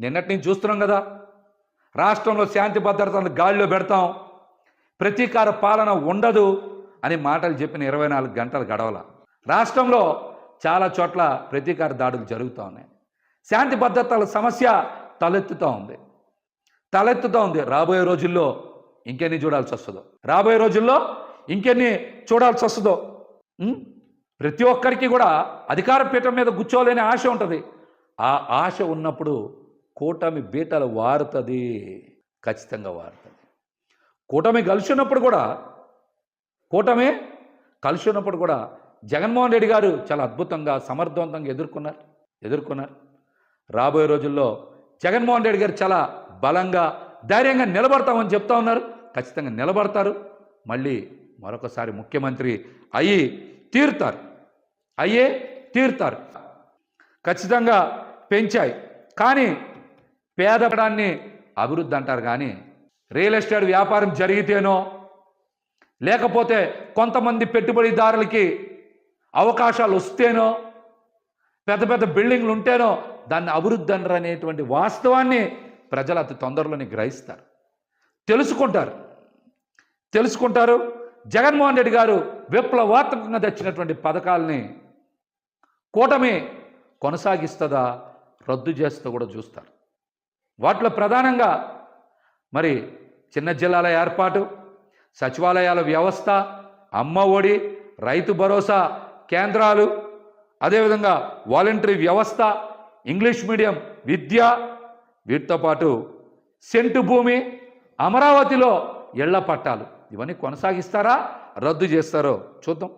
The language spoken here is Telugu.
నిన్నటి నుంచి చూస్తున్నాం కదా, రాష్ట్రంలో శాంతి భద్రతలను గాలిలో పెడతాం, ప్రతీకార పాలన ఉండదు అని మాటలు చెప్పిన 24 గంటలు గడవల. రాష్ట్రంలో చాలా చోట్ల ప్రతీకార దాడులు జరుగుతూ ఉన్నాయి. శాంతి భద్రతల సమస్య తలెత్తుతూ ఉంది. రాబోయే రోజుల్లో ఇంకెన్ని చూడాల్సి వస్తుందో. ప్రతి ఒక్కరికి కూడా అధికార పీఠం మీద కూర్చోలేని ఆశ ఉంటుంది. ఆ ఆశ ఉన్నప్పుడు కూటమి బీటలు వారుతుంది, ఖచ్చితంగా వారుతుంది. కూటమి కలిసి ఉన్నప్పుడు కూడా జగన్మోహన్ రెడ్డి గారు చాలా అద్భుతంగా సమర్థవంతంగా ఎదుర్కొన్నారు. రాబోయే రోజుల్లో జగన్మోహన్ రెడ్డి గారు చాలా బలంగా ధైర్యంగా నిలబడతామని చెప్తా ఉన్నారు. ఖచ్చితంగా నిలబడతారు. మళ్ళీ మరొకసారి ముఖ్యమంత్రి అయ్యే తీరుతారు. ఖచ్చితంగా పెంచాయి. కానీ పేదపడాన్ని అభివృద్ధి అంటారు, కానీ రియల్ ఎస్టేట్ వ్యాపారం జరిగితేనో, లేకపోతే కొంతమంది పెట్టుబడిదారులకి అవకాశాలు వస్తేనో, పెద్ద పెద్ద బిల్డింగ్లు ఉంటేనో దాన్ని అభివృద్ధి అనరు అనేటువంటి వాస్తవాన్ని ప్రజలు అతి తొందరలోనే గ్రహిస్తారు, తెలుసుకుంటారు. జగన్మోహన్ రెడ్డి గారు విప్లవాత్మకంగా తెచ్చినటువంటి పథకాలని కూటమి కొనసాగిస్తుందా, రద్దు చేస్తూ కూడా చూస్తారు. వాటిలో ప్రధానంగా మరి చిన్న జిల్లాల ఏర్పాటు, సచివాలయాల వ్యవస్థ, అమ్మ ఒడి, రైతు భరోసా కేంద్రాలు, అదేవిధంగా వాలంటరీ వ్యవస్థ, ఇంగ్లీష్ మీడియం విద్య, వీటితో పాటు సెంటు భూమి, అమరావతిలో ఇళ్ల పట్టాలు, ఇవన్నీ కొనసాగిస్తారా, రద్దు చేస్తారో చూద్దాం.